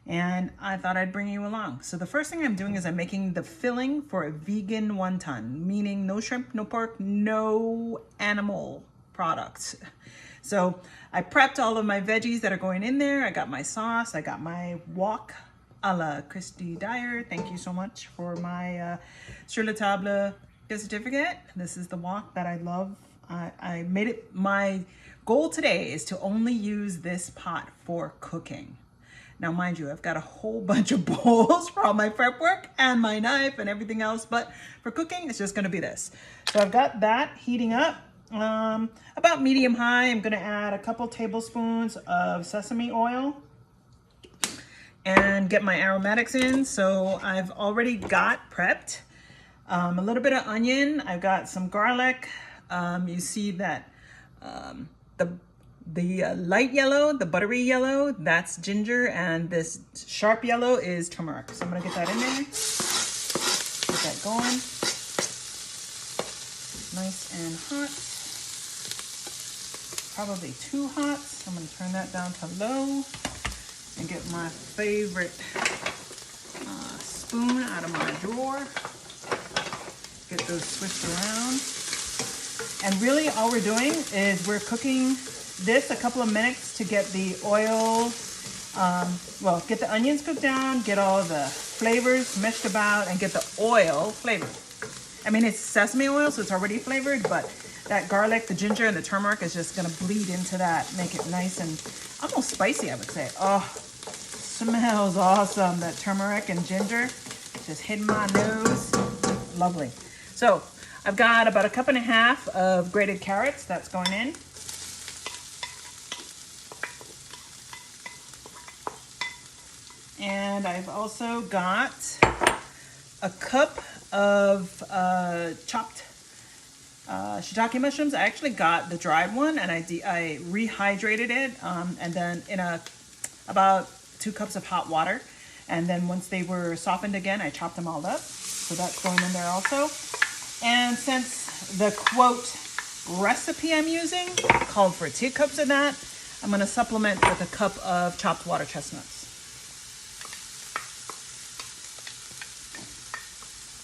and I thought I'd bring you along. So the first thing I'm doing is I'm making the filling for a vegan wonton, meaning no shrimp, no pork, no animal products. So I prepped all of my veggies that are going in there. I got my sauce, I got my wok a la Christy Dyer. Thank you so much for my sur la table gift certificate. This is the wok that I love. I made it, my goal today is to only use this pot for cooking. Now, mind you, I've got a whole bunch of bowls for all my prep work and my knife and everything else, but for cooking, it's just gonna be this. So I've got that heating up, about medium high. I'm gonna add a couple tablespoons of sesame oil and get my aromatics in. So I've already got prepped a little bit of onion. I've got some garlic. You see that the light yellow, the buttery yellow, that's ginger, and this sharp yellow is turmeric. So I'm gonna get that in there, get that going. Nice and hot. Probably too hot, so I'm gonna turn that down to low and get my favorite spoon out of my drawer. Get those swished around. And really all we're doing is we're cooking this a couple of minutes to get the oil, get the onions cooked down, get all the flavors meshed about, and get the oil flavored. I mean, it's sesame oil, so it's already flavored, but that garlic, the ginger, and the turmeric is just gonna bleed into that, make it nice and almost spicy, I would say. Oh, smells awesome, that turmeric and ginger just hitting my nose. Lovely. So I've got about 1.5 cups of grated carrots that's going in. And I've also got a cup of chopped shiitake mushrooms. I actually got the dried one and I rehydrated it, and then in about 2 cups of hot water. And then once they were softened again, I chopped them all up. So that's going in there also. And since the quote recipe I'm using called for 2 cups of that, I'm going to supplement with a cup of chopped water chestnuts.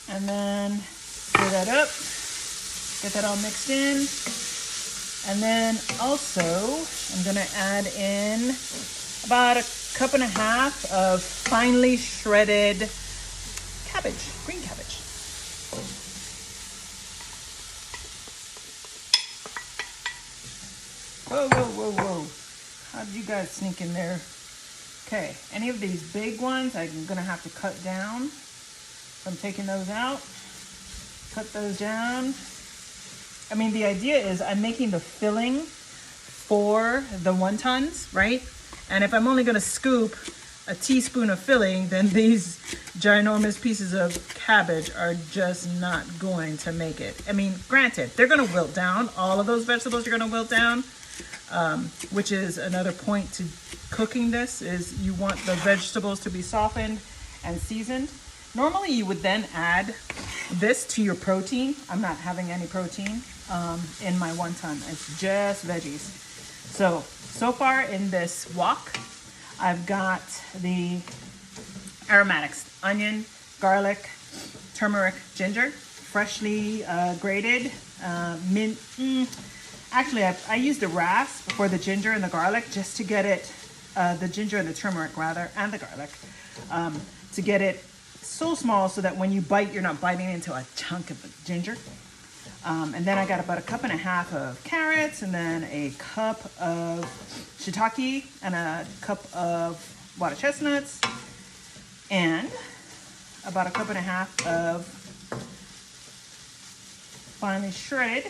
And then stir that up, get that all mixed in. And then also I'm going to add in about 1.5 cups of finely shredded cabbage, green cabbage. Whoa, whoa, whoa, whoa. How did you guys sneak in there? Okay, any of these big ones I'm gonna have to cut down. So I'm taking those out, cut those down. I mean, the idea is I'm making the filling for the wontons, right? And if I'm only gonna scoop a teaspoon of filling, then these ginormous pieces of cabbage are just not going to make it. I mean, granted, they're gonna wilt down. All of those vegetables are gonna wilt down, which is another point to cooking this, is you want the vegetables to be softened and seasoned. Normally you would then add this to your protein. I'm not having any protein in my wonton. It's just veggies. So far in this wok, I've got the aromatics: onion, garlic, turmeric, ginger, freshly grated, mint. Actually, I used a rasp for the ginger and the garlic just to get it, the ginger and the turmeric rather, and the garlic, to get it so small so that when you bite, you're not biting into a chunk of the ginger. And then I got about 1.5 cups of carrots, and then a cup of shiitake, and a cup of water chestnuts, and about 1.5 cups of finely shredded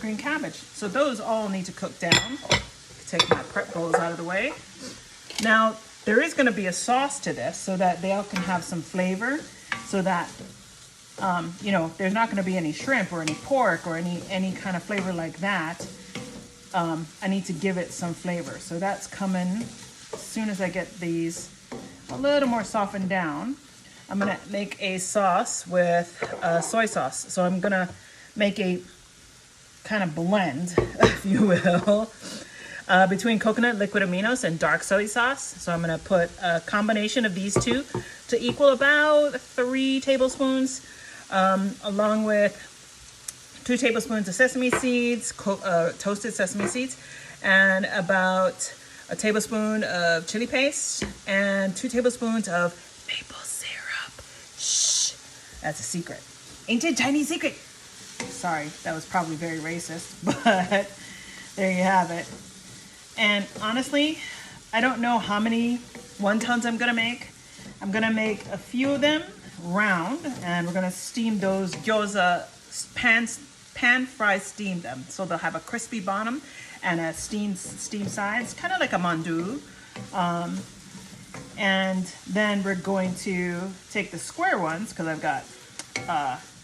green cabbage. So those all need to cook down. Take my prep bowls out of the way. Now, there is going to be a sauce to this so that they all can have some flavor, so that there's not going to be any shrimp or any pork or any kind of flavor like that. I need to give it some flavor. So that's coming as soon as I get these a little more softened down. I'm going to make a sauce with soy sauce. So I'm going to make a kind of blend, if you will, between coconut liquid aminos and dark soy sauce. So I'm gonna put a combination of these two to equal about 3 tablespoons, along with 2 tablespoons of sesame seeds, toasted sesame seeds, and about a tablespoon of chili paste and 2 tablespoons of maple syrup. Shh, that's a secret. Ancient Chinese secret. Sorry, that was probably very racist, but there you have it. And honestly, I don't know how many wontons I'm gonna make. I'm gonna make a few of them round, and we're gonna steam those gyoza, pan fry steam them. So they'll have a crispy bottom and a steam sides, kind of like a mandu. And then we're going to take the square ones, because I've got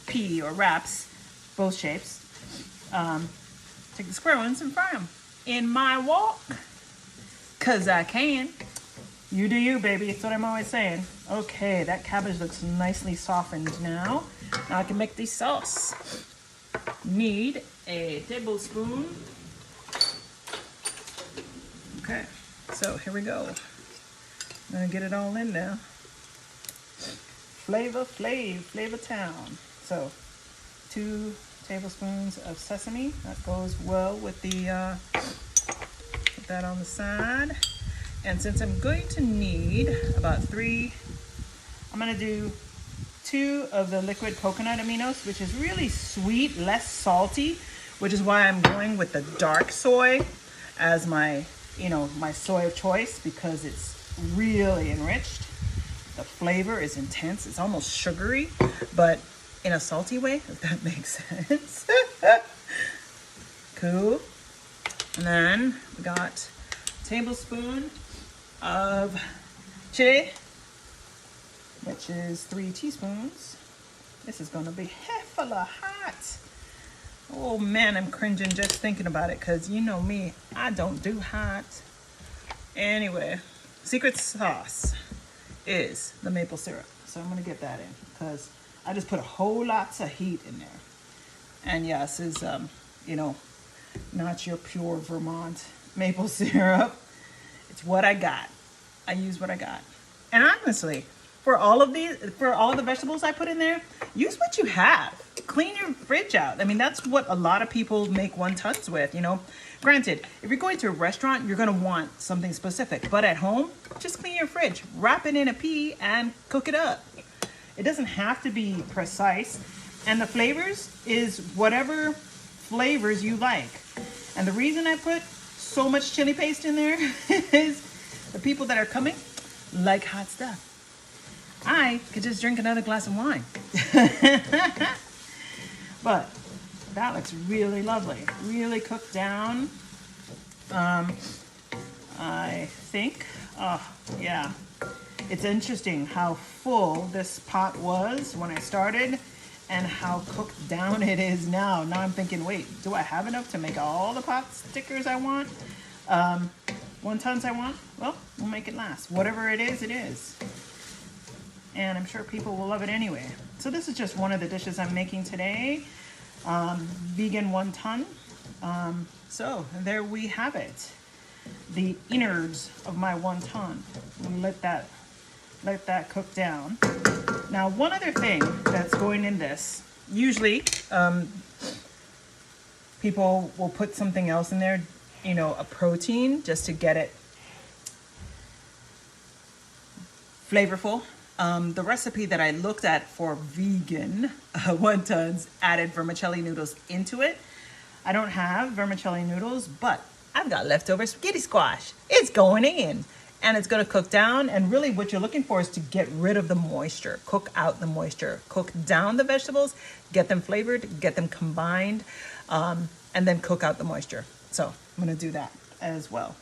pea or wraps, both shapes. Take the square ones and fry them in my wok, because I can. You do you, baby. That's what I'm always saying. Okay, that cabbage looks nicely softened now. Now I can make the sauce. Need a tablespoon. Okay, so here we go. I'm gonna get it all in now. Flavor town. So 2 tablespoons of sesame. That goes well with the, put that on the side. And since I'm going to need about 3, I'm gonna do 2 of the liquid coconut aminos, which is really sweet, less salty, which is why I'm going with the dark soy as my, my soy of choice, because it's really enriched. The flavor is intense. It's almost sugary, but in a salty way, if that makes sense. Cool. And then we got a tablespoon of chili, which is 3 teaspoons. This is gonna be heffala hot. Oh man, I'm cringing just thinking about it, because you know me, I don't do hot. Anyway, secret sauce is the maple syrup. So I'm gonna get that in, because I just put a whole lots of heat in there. And yes, is not your pure Vermont maple syrup. It's what I got. I use what I got. And honestly, for all of the vegetables I put in there, use what you have. Clean your fridge out. I mean, that's what a lot of people make wontons with, Granted, if you're going to a restaurant, you're going to want something specific. But at home, just clean your fridge, wrap it in a pea, and cook it up. It doesn't have to be precise. And the flavors is whatever flavors you like. And the reason I put so much chili paste in there is the people that are coming like hot stuff. I could just drink another glass of wine. But that looks really lovely. Really cooked down. I think, yeah. It's interesting how full this pot was when I started and how cooked down it is now. Now I'm thinking, wait, do I have enough to make all the pot stickers I want? Wontons I want? Well, we'll make it last. Whatever it is, it is. And I'm sure people will love it anyway. So this is just one of the dishes I'm making today. Vegan wonton. So there we have it. The innards of my wonton. Let that cook down. Now, one other thing that's going in this, usually people will put something else in there, a protein, just to get it flavorful. The recipe that I looked at for vegan wontons added vermicelli noodles into it. I don't have vermicelli noodles, but I've got leftover spaghetti squash. It's going in. And it's going to cook down. And really what you're looking for is to get rid of the moisture. Cook out the moisture. Cook down the vegetables. Get them flavored. Get them combined. And then cook out the moisture. So I'm going to do that as well.